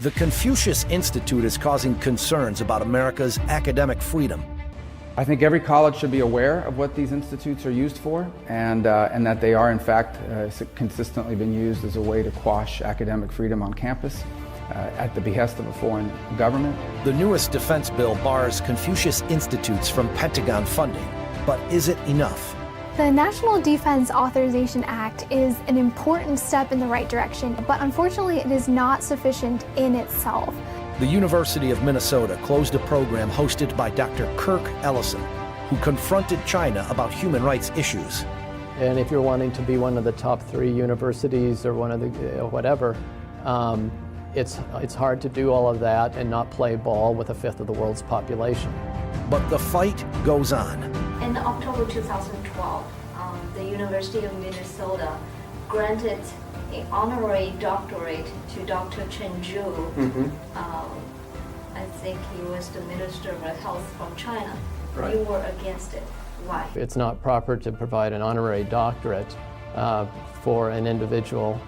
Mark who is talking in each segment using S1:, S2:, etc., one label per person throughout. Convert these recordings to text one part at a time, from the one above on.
S1: The Confucius Institute is causing concerns about America's academic freedom.
S2: I think every college should be aware of what these institutes are used for, and that they are, in fact, consistently been used as a way to quash academic freedom on campus at the behest of a foreign government.
S1: The newest defense bill bars Confucius Institutes from Pentagon funding. But is it enough?
S3: The National Defense Authorization Act is an important step in the right direction, but unfortunately it is not sufficient in itself.
S1: The University of Minnesota closed a program hosted by Dr. Kirk Ellison, who confronted China about human rights issues.
S4: And if you're wanting to be one of the top 3 universities or one of the whatever, it's hard to do all of that and not play ball with a fifth of the world's population.
S1: But the fight goes on.
S5: In October 2012, the University of Minnesota granted an honorary doctorate to Dr. Chen Zhu. I think he was the Minister of Health from China. Right. You were against it. Why?
S4: It's not proper to provide an honorary doctorate for an individual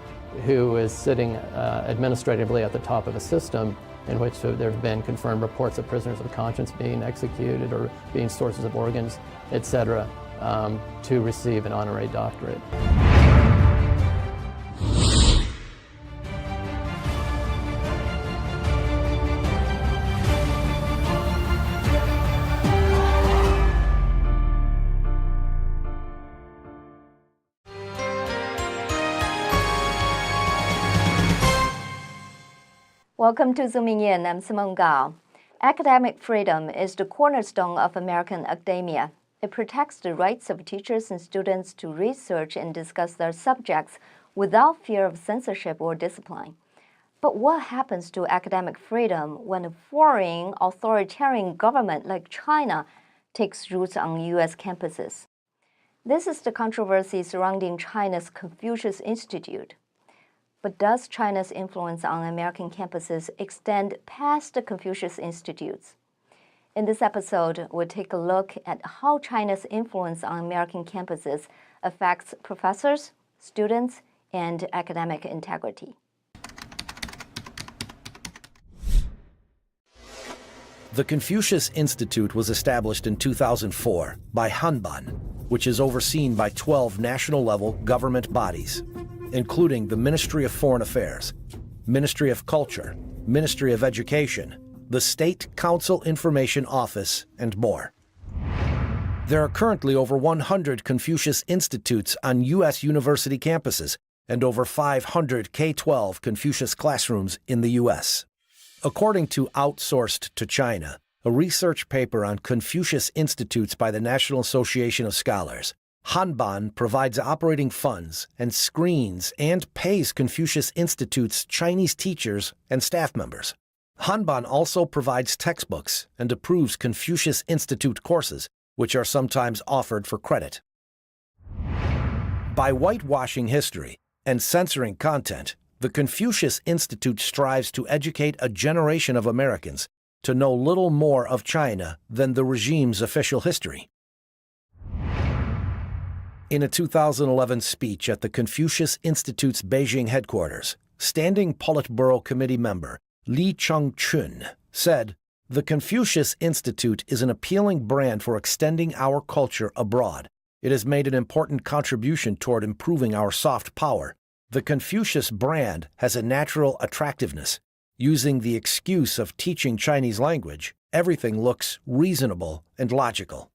S4: who is sitting administratively at the top of a system in which there have been confirmed reports of prisoners of conscience being executed or being sources of organs, etc., to receive an honorary doctorate.
S6: Welcome to Zooming In. I'm Simone Gao. Academic freedom is the cornerstone of American academia. It protects the rights of teachers and students to research and discuss their subjects without fear of censorship or discipline. But what happens to academic freedom when a foreign authoritarian government like China takes roots on U.S. campuses? This is the controversy surrounding China's Confucius Institute. But does China's influence on American campuses extend past the Confucius Institutes? In this episode, we'll take a look at how China's influence on American campuses affects professors, students, and academic integrity.
S1: The Confucius Institute was established in 2004 by Hanban, which is overseen by 12 national-level government bodies, including the Ministry of Foreign Affairs, Ministry of Culture, Ministry of Education, the State Council Information Office, and more. There are currently over 100 Confucius Institutes on U.S. university campuses and over 500 K-12 Confucius classrooms in the U.S. According to Outsourced to China, a research paper on Confucius Institutes by the National Association of Scholars, Hanban provides operating funds and screens and pays Confucius Institute's Chinese teachers and staff members. Hanban also provides textbooks and approves Confucius Institute courses, which are sometimes offered for credit. By whitewashing history and censoring content, the Confucius Institute strives to educate a generation of Americans to know little more of China than the regime's official history. In a 2011 speech at the Confucius Institute's Beijing headquarters, Standing Politburo Committee member Li Cheng-chun said, "The Confucius Institute is an appealing brand for extending our culture abroad. It has made an important contribution toward improving our soft power. The Confucius brand has a natural attractiveness. Using the excuse of teaching Chinese language, everything looks reasonable and logical."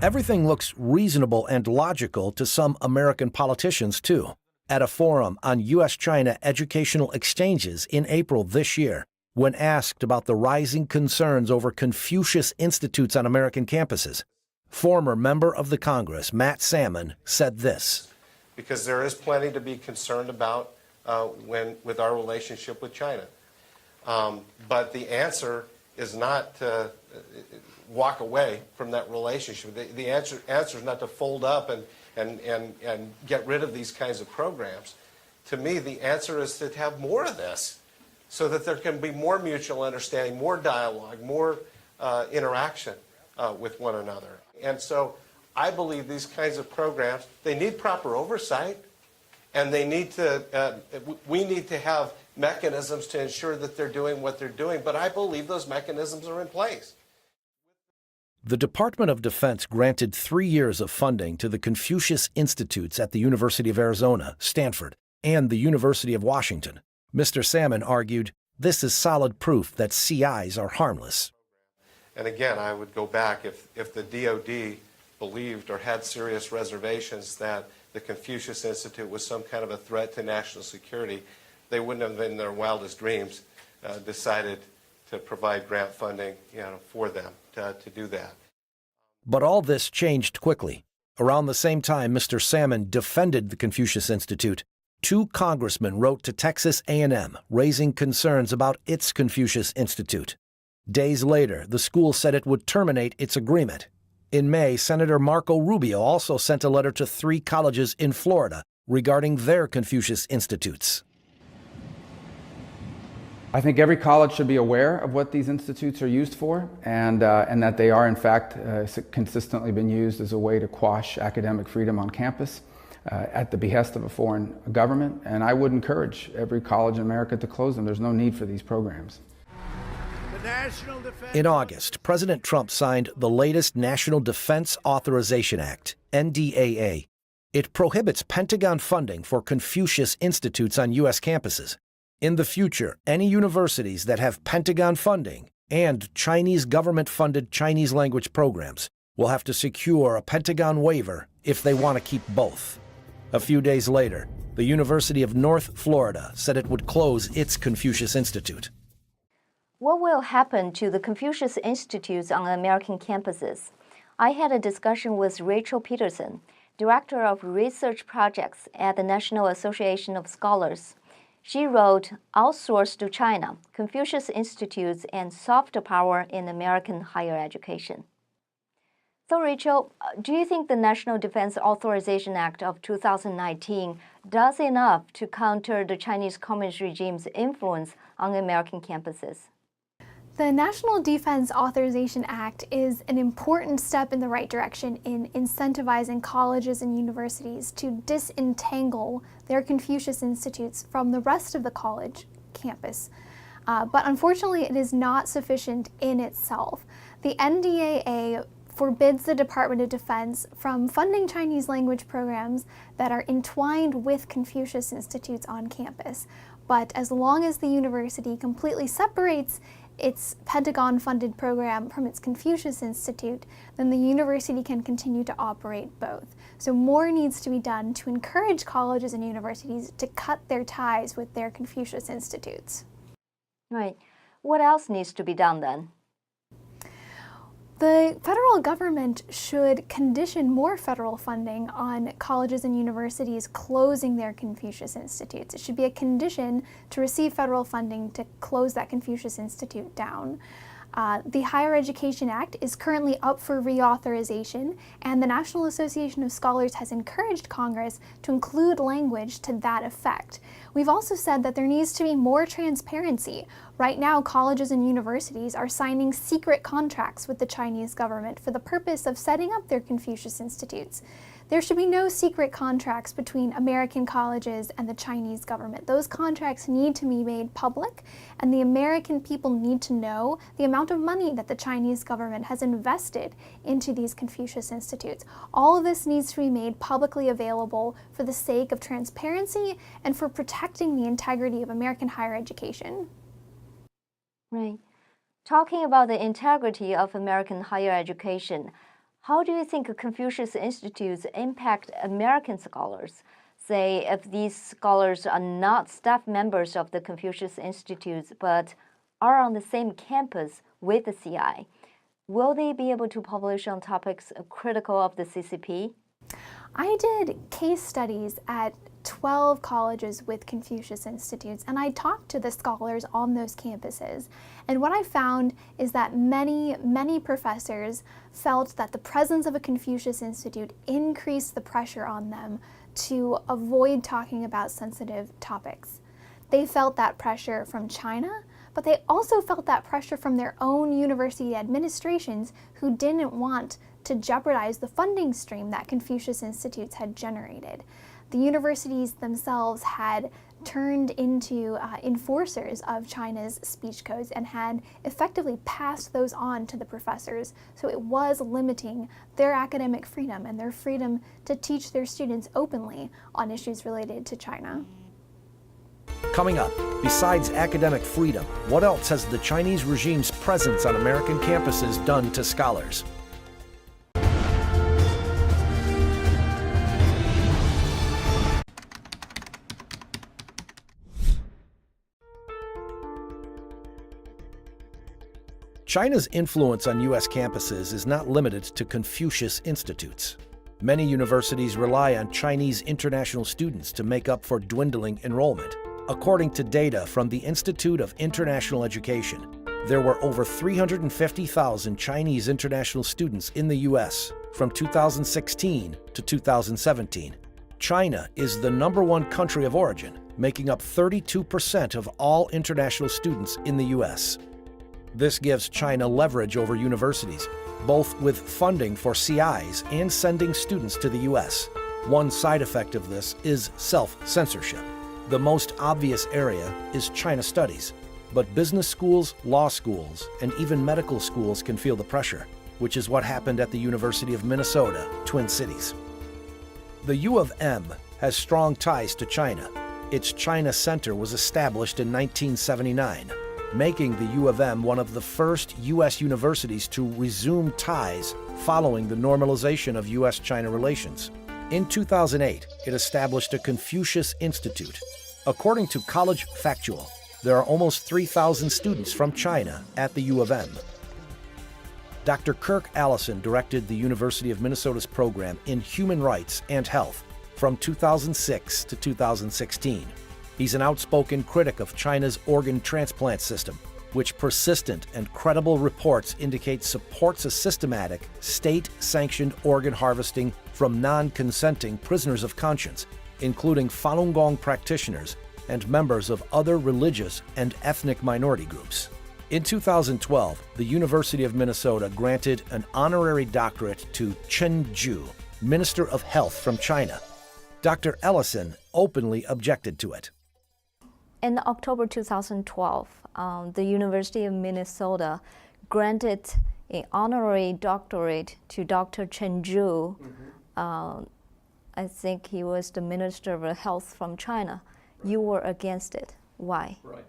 S1: Everything looks reasonable and logical to some American politicians, too. At a forum on U.S.-China educational exchanges in April this year, when asked about the rising concerns over Confucius Institutes on American campuses, former member of the Congress, Matt Salmon, said this.
S7: Because there is plenty to be concerned about with our relationship with China. But the answer is not to walk away from that relationship. The answer is not to fold up and get rid of these kinds of programs. To me, the answer is to have more of this so that there can be more mutual understanding, more dialogue, more interaction with one another. And so I believe these kinds of programs, they need proper oversight, and they need to, we need to have mechanisms to ensure that they're doing what they're doing, but I believe those mechanisms are in place.
S1: The Department of Defense granted 3 years of funding to the Confucius Institutes at the University of Arizona, Stanford, and the University of Washington. Mr. Salmon argued, this is solid proof that CIs are harmless.
S7: And again, I would go back, if the DOD believed or had serious reservations that the Confucius Institute was some kind of a threat to national security, they wouldn't have in their wildest dreams decided to provide grant funding, for them to do that.
S1: But all this changed quickly. Around the same time Mr. Salmon defended the Confucius Institute, 2 congressmen wrote to Texas A&M raising concerns about its Confucius Institute. Days later, the school said it would terminate its agreement. In May, Senator Marco Rubio also sent a letter to 3 colleges in Florida regarding their Confucius Institutes.
S2: I think every college should be aware of what these institutes are used for, and that they are, in fact, consistently been used as a way to quash academic freedom on campus at the behest of a foreign government. And I would encourage every college in America to close them. There's no need for these programs.
S1: In August, President Trump signed the latest National Defense Authorization Act, NDAA. It prohibits Pentagon funding for Confucius Institutes on U.S. campuses. In the future, any universities that have Pentagon funding and Chinese government-funded Chinese language programs will have to secure a Pentagon waiver if they want to keep both. A few days later, the University of North Florida said it would close its Confucius Institute.
S6: What will happen to the Confucius Institutes on American campuses? I had a discussion with Rachel Peterson, Director of Research Projects at the National Association of Scholars. She wrote, Outsourced to China, Confucius Institutes and Soft Power in American Higher Education. So Rachel, do you think the National Defense Authorization Act of 2019 does enough to counter the Chinese Communist regime's influence on American campuses?
S3: The National Defense Authorization Act is an important step in the right direction in incentivizing colleges and universities to disentangle their Confucius Institutes from the rest of the college campus. But unfortunately, it is not sufficient in itself. The NDAA forbids the Department of Defense from funding Chinese language programs that are entwined with Confucius Institutes on campus. But as long as the university completely separates its Pentagon-funded program from its Confucius Institute, then the university can continue to operate both. So more needs to be done to encourage colleges and universities to cut their ties with their Confucius Institutes.
S6: Right. What else needs to be done then?
S3: The federal government should condition more federal funding on colleges and universities closing their Confucius Institutes. It should be a condition to receive federal funding to close that Confucius Institute down. The Higher Education Act is currently up for reauthorization, and the National Association of Scholars has encouraged Congress to include language to that effect. We've also said that there needs to be more transparency. Right now, colleges and universities are signing secret contracts with the Chinese government for the purpose of setting up their Confucius Institutes. There should be no secret contracts between American colleges and the Chinese government. Those contracts need to be made public, and the American people need to know the amount of money that the Chinese government has invested into these Confucius Institutes. All of this needs to be made publicly available for the sake of transparency and for protecting the integrity of American higher education.
S6: Right. Talking about the integrity of American higher education, how do you think Confucius Institutes impact American scholars? Say, if these scholars are not staff members of the Confucius Institutes but are on the same campus with the CI, will they be able to publish on topics critical of the CCP?
S3: I did case studies at 12 colleges with Confucius Institutes, and I talked to the scholars on those campuses. And what I found is that many professors felt that the presence of a Confucius Institute increased the pressure on them to avoid talking about sensitive topics. They felt that pressure from China, but they also felt that pressure from their own university administrations who didn't want to jeopardize the funding stream that Confucius Institutes had generated. The universities themselves had turned into enforcers of China's speech codes and had effectively passed those on to the professors. So it was limiting their academic freedom and their freedom to teach their students openly on issues related to China.
S1: Coming up, besides academic freedom, what else has the Chinese regime's presence on American campuses done to scholars? China's influence on U.S. campuses is not limited to Confucius institutes. Many universities rely on Chinese international students to make up for dwindling enrollment. According to data from the Institute of International Education, there were over 350,000 Chinese international students in the U.S. from 2016 to 2017. China is the #1 country of origin, making up 32% of all international students in the U.S. This gives China leverage over universities, both with funding for CIs and sending students to the U.S. One side effect of this is self-censorship. The most obvious area is China studies, but business schools, law schools, and even medical schools can feel the pressure, which is what happened at the University of Minnesota, Twin Cities. The U of M has strong ties to China. Its China Center was established in 1979. Making the U of M one of the first U.S. universities to resume ties following the normalization of U.S.-China relations. In 2008, it established a Confucius Institute. According to College Factual, there are almost 3,000 students from China at the U of M. Dr. Kirk Allison directed the University of Minnesota's program in Human Rights and Health from 2006 to 2016. He's an outspoken critic of China's organ transplant system, which persistent and credible reports indicate supports a systematic, state-sanctioned organ harvesting from non-consenting prisoners of conscience, including Falun Gong practitioners and members of other religious and ethnic minority groups. In 2012, the University of Minnesota granted an honorary doctorate to Chen Zhu, Minister of Health from China. Dr. Ellison openly objected to it.
S6: In October 2012, the University of Minnesota granted an honorary doctorate to Dr. Chen Zhu. I think he was the Minister of Health from China. You were against it. Why?
S4: Right.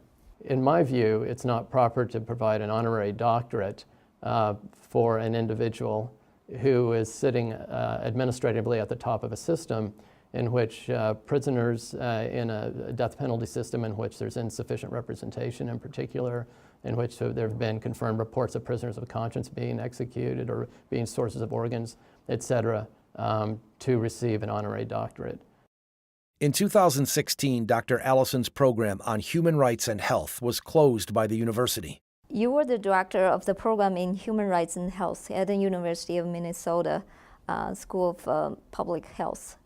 S4: In my view, it's not proper to provide an honorary doctorate for an individual who is sitting administratively at the top of a system in which prisoners in a death penalty system in which there's insufficient representation in particular, in which there have been confirmed reports of prisoners of conscience being executed or being sources of organs, etc., to receive an honorary doctorate.
S1: In 2016, Dr. Allison's program on human rights and health was closed by the university.
S6: You were the director of the program in Human Rights and Health at the University of Minnesota School of Public Health.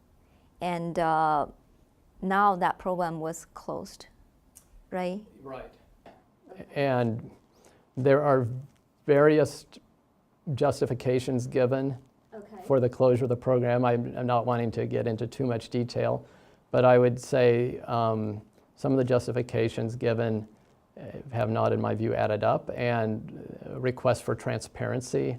S6: And now that program was closed, right?
S4: Right. And there are various justifications given for the closure of the program. I'm not wanting to get into too much detail, but I would say some of the justifications given have not, in my view, added up, and requests for transparency,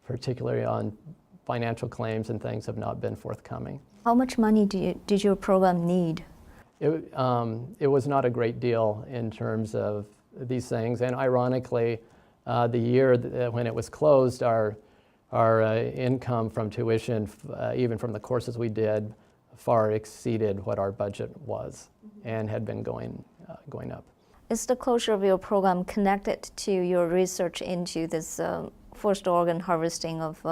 S4: particularly on financial claims and things, have not been forthcoming.
S6: How much money did your program need?
S4: It was not a great deal in terms of these things, and ironically, the year when it was closed, our income from tuition, even from the courses we did, far exceeded what our budget was, and had been going up.
S6: Is the closure of your program connected to your research into this forced organ harvesting of,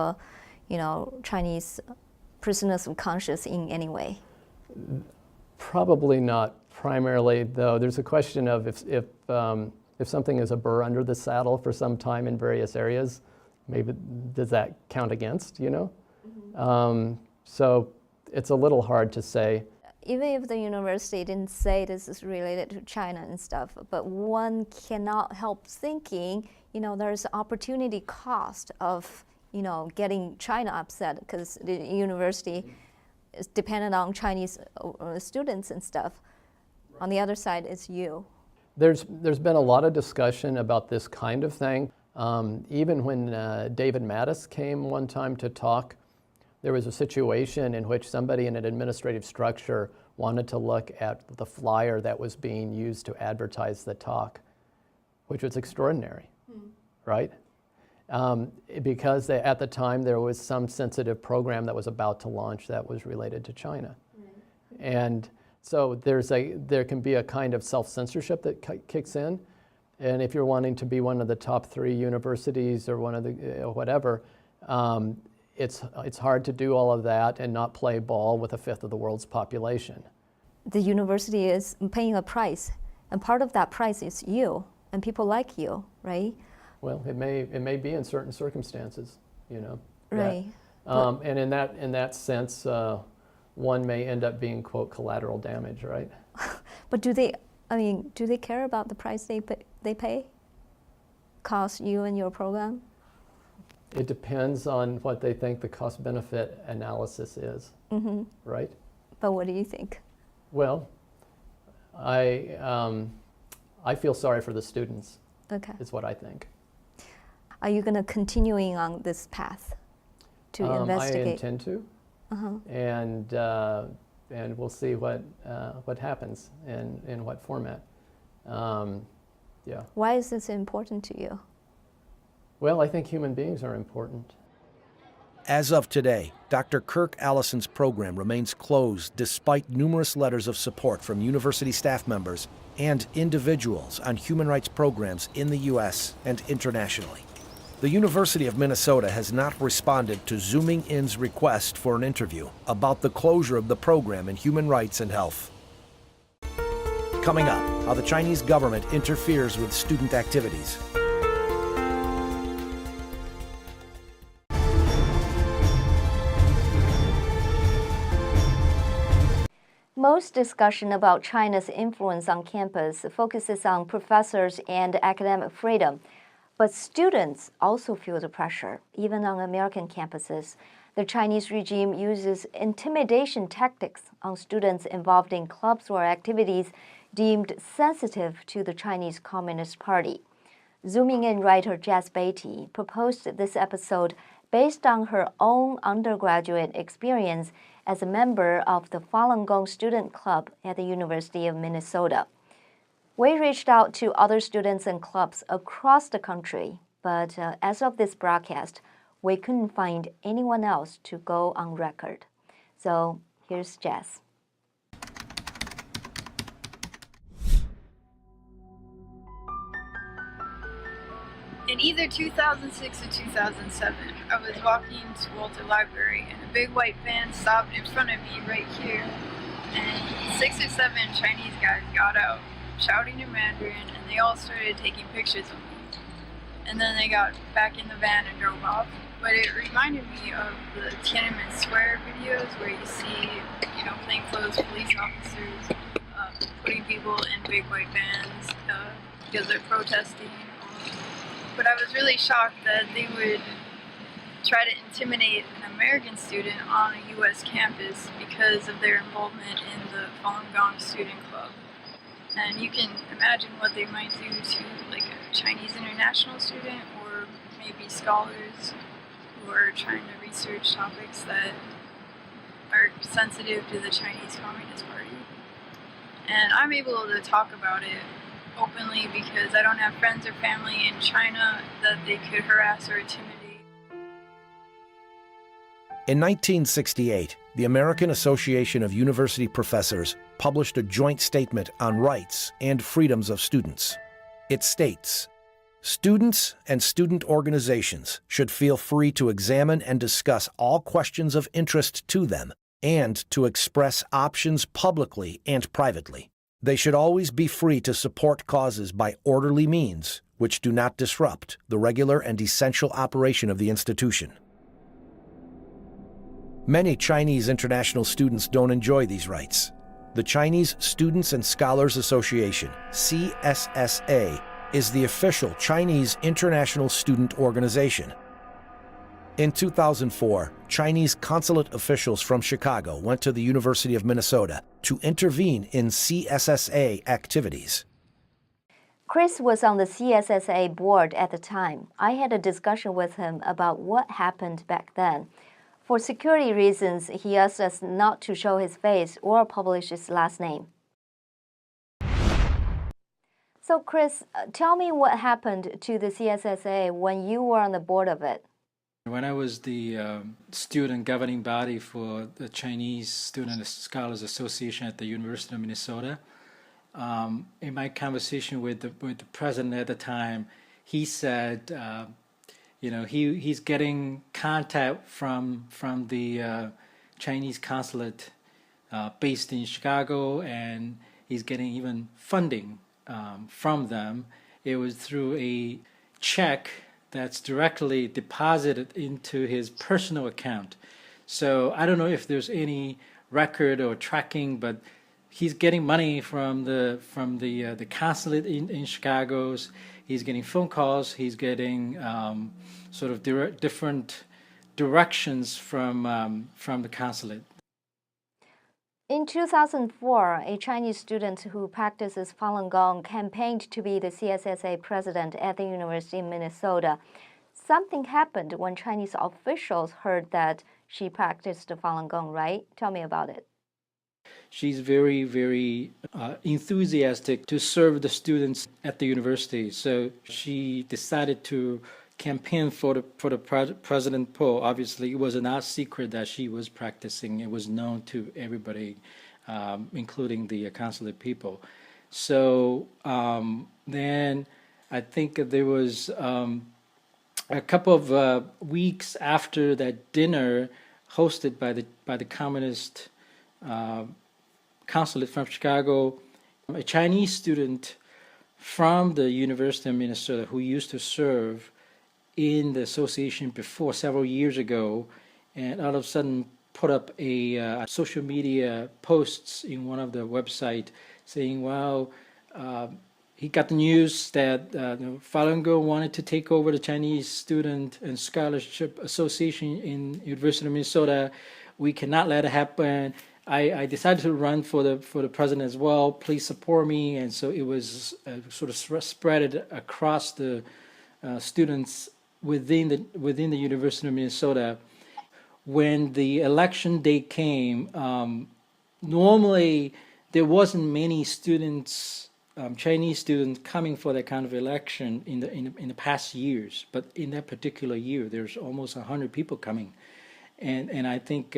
S6: Chinese prisoners of conscience in any way?
S4: Probably not primarily, though. There's a question of if something is a burr under the saddle for some time in various areas, maybe does that count against, So it's a little hard to say.
S6: Even if the university didn't say this is related to China and stuff, but one cannot help thinking, there's opportunity cost of, getting China upset because the university is dependent on Chinese students and stuff. On the other side, it's you.
S4: There's been a lot of discussion about this kind of thing. Even when David Mattis came one time to talk, there was a situation in which somebody in an administrative structure wanted to look at the flyer that was being used to advertise the talk, which was extraordinary, right? Because at the time there was some sensitive program that was about to launch that was related to China. And so there can be a kind of self-censorship that kicks in. And if you're wanting to be one of the top 3 universities or one of the whatever, it's hard to do all of that and not play ball with 1/5 of the world's population.
S6: The university is paying a price, and part of that price is you, and people like you, right?
S4: Well, it may be in certain circumstances, you know.
S6: Right.
S4: And in that sense, one may end up being, quote, collateral damage, right?
S6: But do they care about the price they pay? Cost you and your program?
S4: It depends on what they think the cost-benefit analysis is, right?
S6: But what do you think?
S4: Well, I feel sorry for the students.
S6: Okay.
S4: Is what I think.
S6: Are you going to continuing on this path to investigate?
S4: I intend to, and we'll see what happens and in what format. Yeah.
S6: Why is this important to you?
S4: Well, I think human beings are important.
S1: As of today, Dr. Kirk Allison's program remains closed despite numerous letters of support from university staff members and individuals on human rights programs in the U.S. and internationally. The University of Minnesota has not responded to Zooming In's request for an interview about the closure of the program in human rights and health. Coming up, how the Chinese government interferes with student activities.
S6: Most discussion about China's influence on campus focuses on professors and academic freedom, but students also feel the pressure, even on American campuses. The Chinese regime uses intimidation tactics on students involved in clubs or activities deemed sensitive to the Chinese Communist Party. Zooming In writer Jess Beatty proposed this episode based on her own undergraduate experience as a member of the Falun Gong Student Club at the University of Minnesota. We reached out to other students and clubs across the country, but as of this broadcast, we couldn't find anyone else to go on record. So here's Jess.
S8: In either 2006 or 2007, I was walking to Walter Library and a big white van stopped in front of me right here. And 6 or 7 Chinese guys got out, shouting in Mandarin, and they all started taking pictures of me. And then they got back in the van and drove off. But it reminded me of the Tiananmen Square videos where you see, plainclothes police officers putting people in big white vans because they're protesting. But I was really shocked that they would try to intimidate an American student on a U.S. campus because of their involvement in the Falun Gong Student Club. And you can imagine what they might do to like a Chinese international student or maybe scholars who are trying to research topics that are sensitive to the Chinese Communist Party. And I'm able to talk about it openly because I don't have friends or family in China that they could harass or intimidate.
S1: In 1968, the American Association of University Professors published a joint statement on rights and freedoms of students. It states, "Students and student organizations should feel free to examine and discuss all questions of interest to them and to express options publicly and privately. They should always be free to support causes by orderly means which do not disrupt the regular and essential operation of the institution." Many Chinese international students don't enjoy these rights. The Chinese Students and Scholars Association, CSSA, is the official Chinese international student organization. In 2004, Chinese consulate officials from Chicago went to the University of Minnesota to intervene in CSSA activities.
S6: Chris was on the CSSA board at the time. I had a discussion with him about what happened back then. For security reasons, he asked us not to show his face or publish his last name. So Chris, tell me what happened to the CSSA when you were on the board of it.
S9: When I was the student governing body for the Chinese Student Scholars Association at the University of Minnesota, in my conversation with the president at the time, he said, he's getting contact from the Chinese consulate based in Chicago, and he's getting even funding from them. It was through a check that's directly deposited into his personal account. So I don't know if there's any record or tracking, but he's getting money from the consulate in Chicago. He's getting phone calls. He's getting sort of different directions from the consulate.
S6: In 2004, a Chinese student who practices Falun Gong campaigned to be the CSSA president at the University of Minnesota. Something happened when Chinese officials heard that she practiced Falun Gong, right? Tell me about it.
S9: She's very, very enthusiastic to serve the students at the university. So she decided to campaign for the President poll. Obviously, it was not secret that she was practicing. It was known to everybody, including the consulate people. So then I think there was a couple of weeks after that dinner hosted by the Communist consulate from Chicago, a Chinese student from the University of Minnesota who used to serve in the association before several years ago, and all of a sudden put up a social media posts in one of the website saying, wow, he got the news that Falun Gong wanted to take over the Chinese Student and Scholarship Association in University of Minnesota. We cannot let it happen. I decided to run for the president as well. Please support me. And so it was sort of spread across the students within the University of Minnesota. When the election day came, normally there wasn't many students, Chinese students, coming for that kind of election in the past years. But in that particular year, there's almost 100 people coming, and I think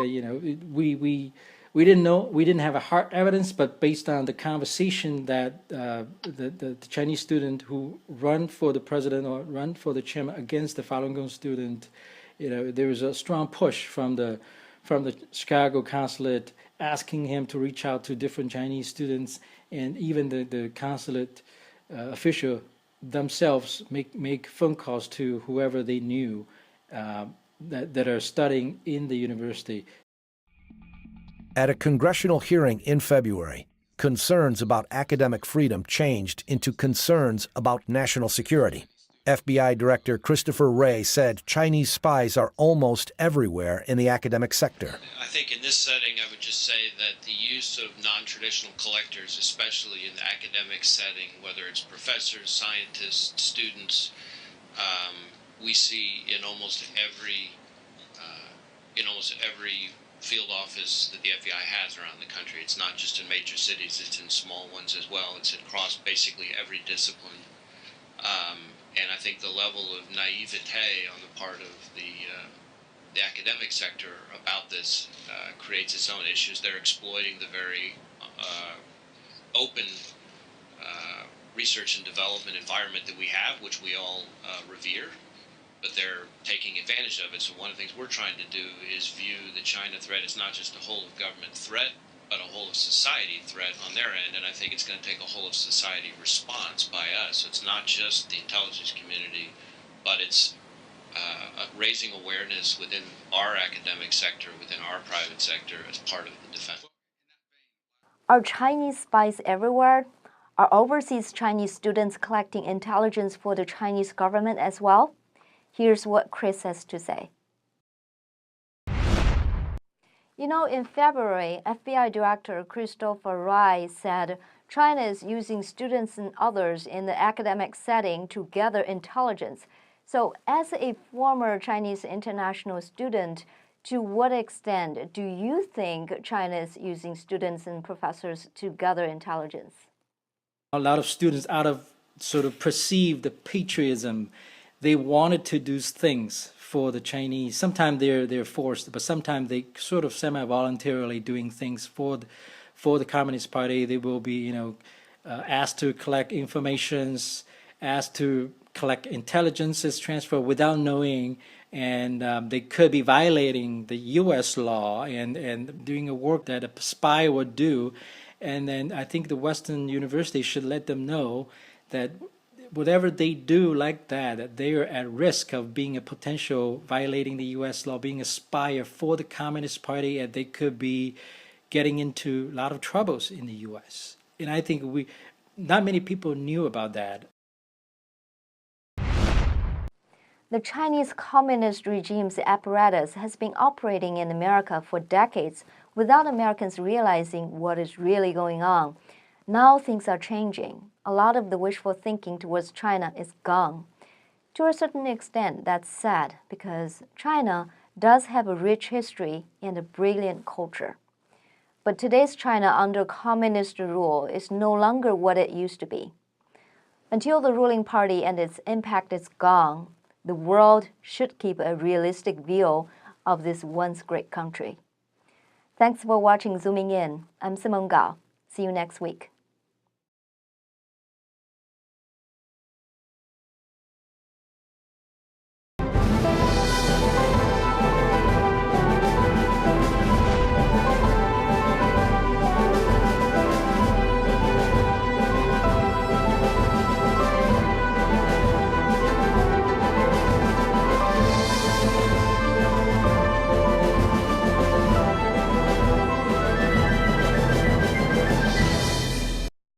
S9: we didn't know, we didn't have a hard evidence, but based on the conversation that the Chinese student who run for the president or run for the chairman against the Falun Gong student, there was a strong push from the Chicago consulate asking him to reach out to different Chinese students, and even the consulate official themselves make phone calls to whoever they knew that are studying in the university.
S1: At a congressional hearing in February, concerns about academic freedom changed into concerns about national security. FBI Director Christopher Wray said Chinese spies are almost everywhere in the academic sector.
S10: I think in this setting, I would just say that the use of non-traditional collectors, especially in the academic setting, whether it's professors, scientists, students, we see in almost every field office that the FBI has around the country. It's not just in major cities, it's in small ones as well. It's across basically every discipline. And I think the level of naivete on the part of the academic sector about this creates its own issues. They're exploiting the very open research and development environment that we have, which we all revere, but they're taking advantage of it. So one of the things we're trying to do is view the China threat as not just a whole of government threat, but a whole of society threat on their end, and I think it's going to take a whole of society response by us. So it's not just the intelligence community, but it's raising awareness within our academic sector, within our private sector, as part of the defense.
S6: Are Chinese spies everywhere? Are overseas Chinese students collecting intelligence for the Chinese government as well? Here's what Chris has to say. You know, in February, FBI Director Christopher Wray said China is using students and others in the academic setting to gather intelligence. So, as a former Chinese international student, to what extent do you think China is using students and professors to gather intelligence?
S9: A lot of students, out of sort of perceived patriotism, they wanted to do things for the Chinese. Sometimes they're forced, but sometimes they sort of semi-voluntarily doing things for the Communist Party. They will be, asked to collect informations, asked to collect intelligences transfer without knowing, and they could be violating the U.S. law and doing a work that a spy would do. And then I think the Western university should let them know that whatever they do like that they are at risk of being a potential violating the U.S. law, being a spy for the Communist Party, and they could be getting into a lot of troubles in the U.S. And I think not many people knew about that.
S6: The Chinese Communist regime's apparatus has been operating in America for decades without Americans realizing what is really going on. Now things are changing. A lot of the wishful thinking towards China is gone. To a certain extent, that's sad because China does have a rich history and a brilliant culture. But today's China under communist rule is no longer what it used to be. Until the ruling party and its impact is gone, the world should keep a realistic view of this once great country. Thanks for watching Zooming In. I'm Simone Gao. See you next week.